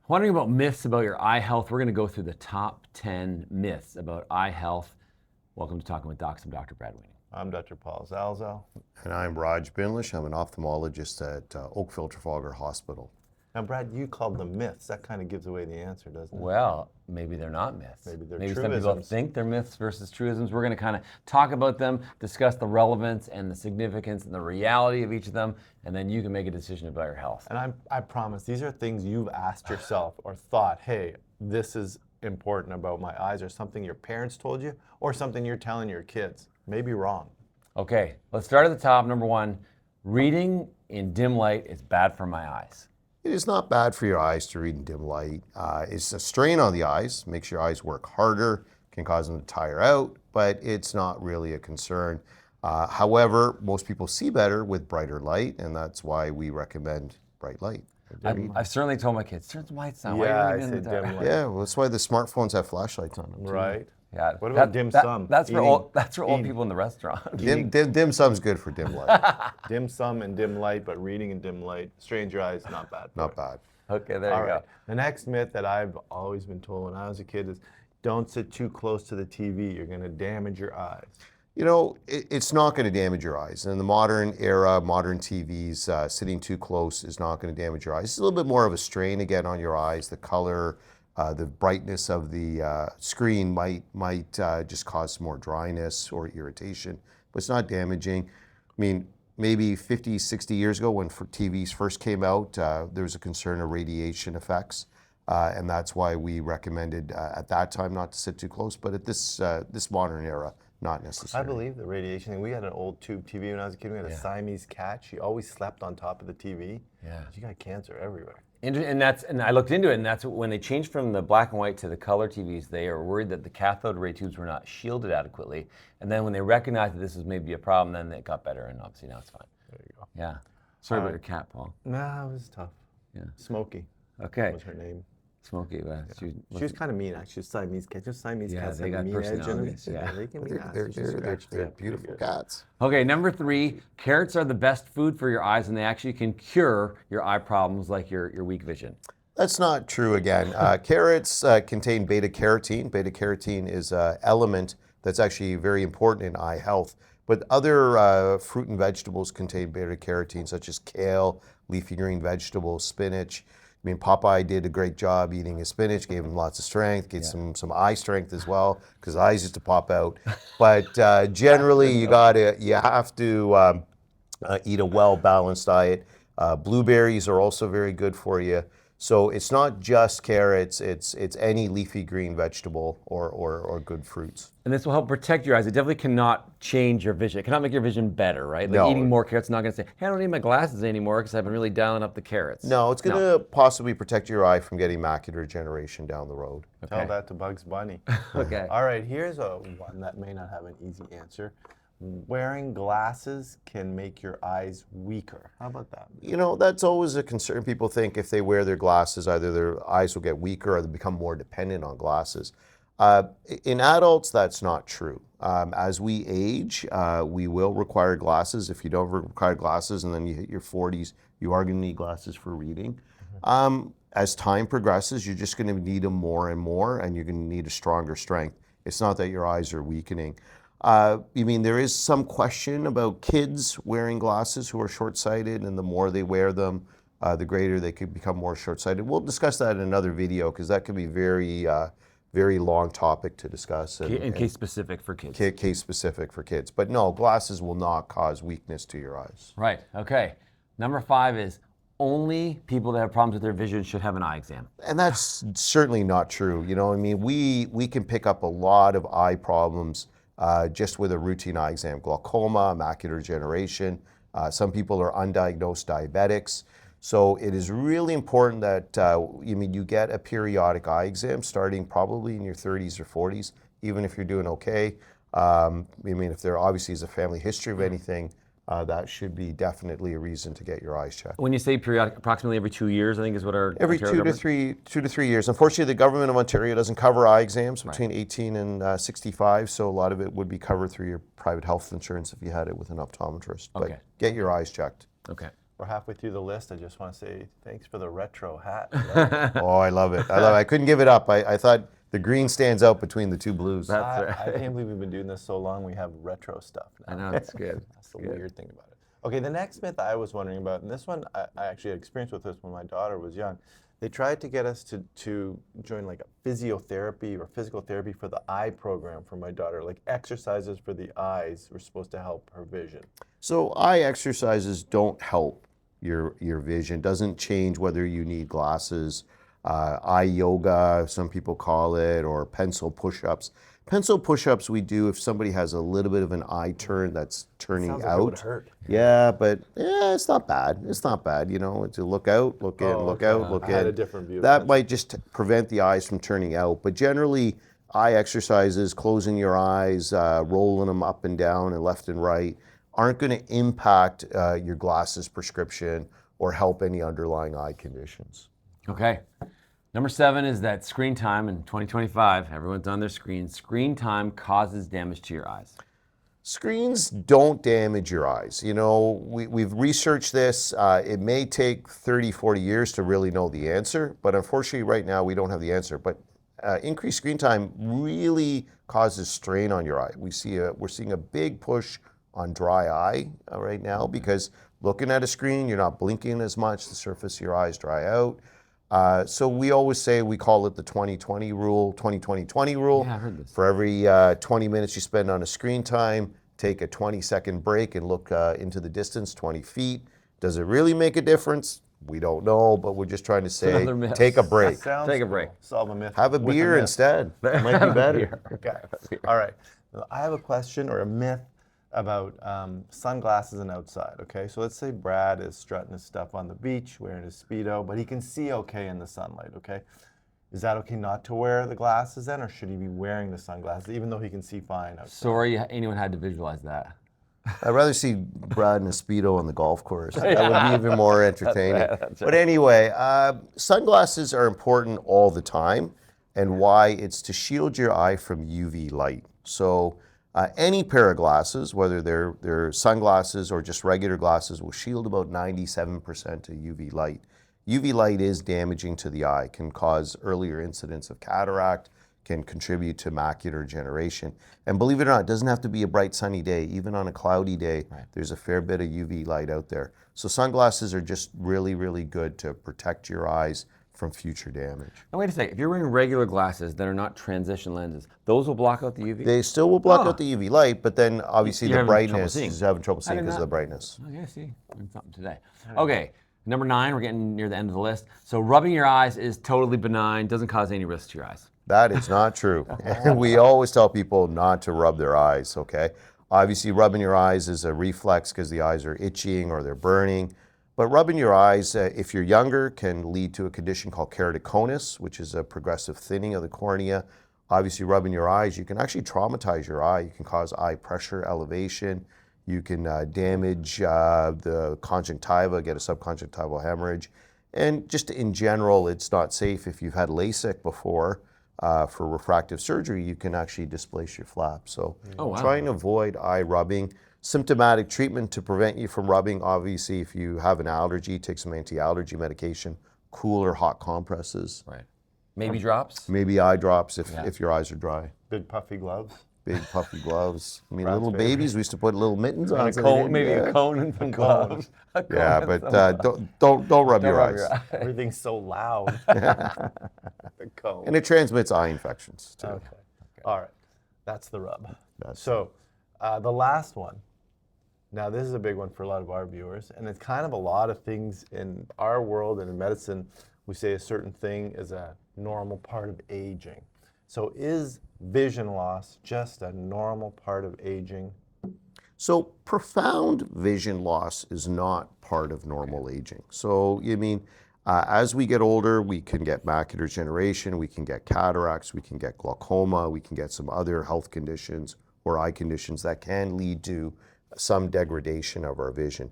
Wondering about myths about your eye health. We're going to go through the top 10 myths about eye health. Welcome to Talking with Docs. I'm Dr. Brad Weening. I'm Dr. Paul Zalzal. And I'm Raj Binlish. I'm an ophthalmologist at Oakville Trafalgar Hospital. Now, Brad, you called them myths. That kind of gives away the answer, doesn't it? Well, maybe they're not myths. Maybe they're some people truisms. think they're myths versus truisms. We're going to kind of talk about them, discuss the relevance and the significance and the reality of each of them, and then you can make a decision about your health. And I promise, these are things you've asked yourself or thought, hey, this is important about my eyes, or something your parents told you, or something you're telling your kids. Maybe wrong. Okay, let's start at the top. Number one, reading in dim light is bad for my eyes. It is not bad for your eyes to read in dim light. It's a strain on the eyes, makes your eyes work harder, can cause them to tire out, but it's not really a concern. However, most people see better with brighter light, and that's why we recommend bright light. I've certainly told my kids, turn the lights down. Yeah, Why are I you reading say in the dark?" dim light. Yeah, well, that's why the smartphones have flashlights on them. too. Right? Yeah. What about dim sum? That's for Eating- old people in the restaurant. Dim sum's good for dim light. Dim sum and dim light, but reading in dim light, strain your eyes, not bad. Not bad. Okay, there All you right. go. The next myth that I've always been told when I was a kid is don't sit too close to the TV. You're going to damage your eyes. You know, it's not going to damage your eyes. In the modern era, modern TVs, sitting too close is not going to damage your eyes. It's a little bit more of a strain again on your eyes. The color, the brightness of the screen might just cause some more dryness or irritation, but it's not damaging. I mean, maybe 50, 60 years ago when TVs first came out, there was a concern of radiation effects. And that's why we recommended at that time not to sit too close, but at this modern era, not I necessarily. believe the radiation thing. We had an old tube TV when I was a kid. We had a Siamese cat. She always slept on top of the TV. Yeah. She got cancer everywhere. And I looked into it, and that's when they changed from the black and white to the color TVs. They are worried that the cathode ray tubes were not shielded adequately, and then when they recognized that this was maybe a problem, then it got better, and obviously now it's fine. There you go. Yeah. Sorry about your cat, Paul. Nah, it was tough. Yeah. Smokey Okay. was her name. Smokey. She was kind of mean, actually. Siamese cat. Just Siamese Yeah, cats they have a got mean edge on them. personalities, yeah. They can be nasty. They're She scratched they're it. beautiful cats. Okay, number 3, carrots are the best food for your eyes, and they actually can cure your eye problems like your weak vision. That's not true again. Carrots contain beta carotene. Beta carotene is an element that's actually very important in eye health. But other fruit and vegetables contain beta carotene, such as kale, leafy green vegetables, spinach. I mean, Popeye did a great job eating his spinach, gave him lots of strength, gave some eye strength as well, because his eyes used to pop out. But generally, you have to eat a well-balanced diet. Blueberries are also very good for you. So it's not just carrots, it's any leafy green vegetable or good fruits. And this will help protect your eyes. It definitely cannot change your vision. It cannot make your vision better, right? Like No. eating more carrots is not going to say, hey, I don't need my glasses anymore because I've been really dialing up the carrots. No, it's going to possibly protect your eye from getting macular degeneration down the road. Tell that to Bugs Bunny. Okay. All right, here's one that may not have an easy answer. Wearing glasses can make your eyes weaker. How about that? You know, that's always a concern. People think if they wear their glasses, either their eyes will get weaker or they become more dependent on glasses. In adults, that's not true. As we age, we will require glasses. If you don't require glasses and then you hit your 40s, you are going to need glasses for reading. As time progresses, you're just going to need them more and more, and you're going to need a stronger strength. It's not that your eyes are weakening. There is some question about kids wearing glasses who are short-sighted, and the more they wear them, the greater they could become more short-sighted. We'll discuss that in another video because that could be very long topic to discuss. And case specific for kids. Case specific for kids. But no, glasses will not cause weakness to your eyes. Right, okay. Number 5 is only people that have problems with their vision should have an eye exam. And that's certainly not true. You know, I mean, we can pick up a lot of eye problems just with a routine eye exam. Glaucoma, macular degeneration. Some people are undiagnosed diabetics. So it is really important that you get a periodic eye exam starting probably in your 30s or 40s, even if you're doing okay. If there obviously is a family history of anything, that should be definitely a reason to get your eyes checked. When you say periodic, approximately every 2 years, I think is what our Every Ontario government- 2 to 3 years. Unfortunately, the government of Ontario doesn't cover eye exams between 18 and 65, so a lot of it would be covered through your private health insurance if you had it with an optometrist. Okay. But get your eyes checked. Okay. we're halfway through the list. I just want to say thanks for the retro hat. I love it. Oh, I love it. I couldn't give it up. I thought the green stands out between the two blues. That's I right. can't believe we've been doing this so long. We have retro stuff now. I know, it's good. That's the weird thing about it. Okay, the next myth I was wondering about, and this one I actually had experience with this when my daughter was young. They tried to get us to join like a physiotherapy or physical therapy for the eye program for my daughter, like exercises for the eyes were supposed to help her vision. So eye exercises don't help your vision. Doesn't change whether you need glasses. Eye yoga, some people call it, or pencil push-ups. Pencil push-ups we do if somebody has a little bit of an eye turn that's turning Sounds like out. it would hurt. Yeah, but it's not bad. It's not bad, you know. To look out, look in, look okay. out, look I in. had a different view of That pencil. might just prevent the eyes from turning out. But generally, eye exercises, closing your eyes, rolling them up and down and left and right, aren't going to impact your glasses prescription or help any underlying eye conditions. Okay. Number 7 is that screen time in 2025, everyone's on their screen. Screen time causes damage to your eyes. Screens don't damage your eyes. You know, we've researched this. It may take 30, 40 years to really know the answer, but unfortunately right now we don't have the answer. But increased screen time really causes strain on your eye. We're seeing a big push on dry eye right now because looking at a screen, you're not blinking as much, the surface of your eyes dry out. So we always say, we call it the 20-20 rule, 20-20-20 rule. Yeah, I heard this. For every 20 minutes you spend on a screen time, take a 20-second break and look into the distance, 20 feet. Does it really make a difference? We don't know, but we're just trying to say, another myth. take a break. Sounds Take a cool. break. Solve a myth. Have a with beer myth. instead. It might be better. Okay. All right. I have a question or a myth about sunglasses and outside. Okay. So let's say Brad is strutting his stuff on the beach, wearing his Speedo, but he can see okay in the sunlight. Okay. Is that okay not to wear the glasses then, or should he be wearing the sunglasses even though he can see fine outside? Sorry anyone had to visualize that. I'd rather see Brad in a Speedo on the golf course. That would be even more entertaining. But anyway, sunglasses are important all the time, and why? It's to shield your eye from UV light. So any pair of glasses, whether they're sunglasses or just regular glasses, will shield about 97% of UV light. UV light is damaging to the eye, can cause earlier incidence of cataract, can contribute to macular degeneration. And believe it or not, it doesn't have to be a bright sunny day. Even on a cloudy day, there's a fair bit of UV light out there. So sunglasses are just really, really good to protect your eyes from future damage. Now wait a second, if you're wearing regular glasses that are not transition lenses, those will block out the UV? They still will block out the UV light, but then obviously You're the having trouble brightness seeing. is having trouble seeing did because of not- the brightness. Oh, yeah, see, learned something today. Okay, number 9, we're getting near the end of the list. So rubbing your eyes is totally benign, doesn't cause any risk to your eyes. That is not true. We always tell people not to rub their eyes, okay? Obviously, rubbing your eyes is a reflex because the eyes are itching or they're burning. But rubbing your eyes, if you're younger, can lead to a condition called keratoconus, which is a progressive thinning of the cornea. Obviously, rubbing your eyes, you can actually traumatize your eye. You can cause eye pressure elevation. You can damage the conjunctiva, get a subconjunctival hemorrhage. And just in general, it's not safe. If you've had LASIK before for refractive surgery, you can actually displace your flap. So try and avoid eye rubbing. Symptomatic treatment to prevent you from rubbing, obviously, if you have an allergy, take some anti-allergy medication, cool or hot compresses. Right. Maybe drops? Maybe eye drops if your eyes are dry. Big puffy gloves. Big puffy gloves. I mean, Brad's little favorite. babies, we used to put little mittens on. And a so they cone, didn't maybe get- a cone and some gloves. A cone Yeah, and but some don't rub your rub eyes. your eye. Everything's so loud. The cone. And it transmits eye infections too. Okay. All right. That's the rub. That's So the last one. Now, this is a big one for a lot of our viewers, and it's kind of a lot of things in our world and in medicine. We say a certain thing is a normal part of aging. So is vision loss just a normal part of aging? So profound vision loss is not part of normal aging. So you mean as we get older, we can get macular degeneration, we can get cataracts, we can get glaucoma, we can get some other health conditions or eye conditions that can lead to some degradation of our vision.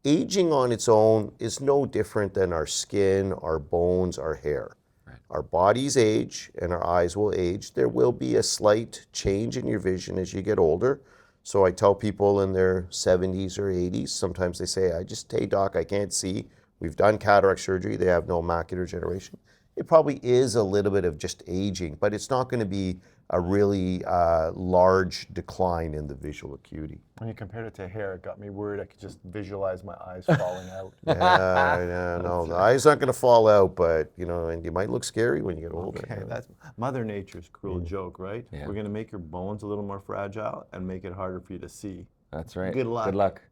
Aging on its own is no different than our skin, our bones, our hair. Our bodies age and our eyes will age. There will be a slight change in your vision as you get older. So I tell people in their 70s or 80s, sometimes they say, hey doc, I can't see. We've done cataract surgery. They have no macular degeneration. It probably is a little bit of just aging, but it's not going to be a really large decline in the visual acuity. When you compared it to hair, it got me worried. I could just visualize my eyes falling out. Yeah, no, the eye's not going to fall out, but and you might look scary when you get older. Okay, that's Mother Nature's cruel joke, right? Yeah. We're going to make your bones a little more fragile and make it harder for you to see. That's right. Good luck. Good luck.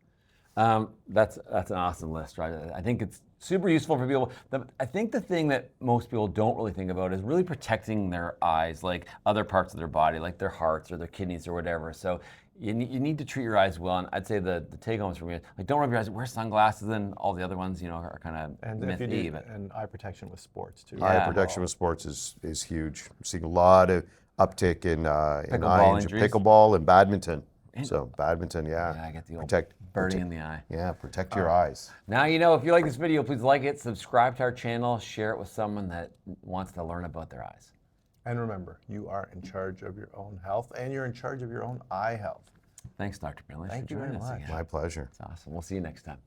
That's an awesome list, right? I think it's super useful for people. I think the thing that most people don't really think about is really protecting their eyes, like other parts of their body, like their hearts or their kidneys or whatever. So you need to treat your eyes well. And I'd say the take homes for me, like don't rub your eyes, wear sunglasses, and all the other ones, are kind of And if you do, and eye protection with sports too. Eye Yeah. protection with sports is huge. I'm seeing a lot of uptick in eye injuries. pickleball and badminton. So badminton, Yeah, I get the old protect birdie in the eye. Yeah, protect your eyes. Now you know. If you like this video, please like it, subscribe to our channel, share it with someone that wants to learn about their eyes. And remember, you are in charge of your own health, and you're in charge of your own eye health. Thanks, Dr. Pinley, Thank for you very joining us much. again. My pleasure. It's awesome. We'll see you next time.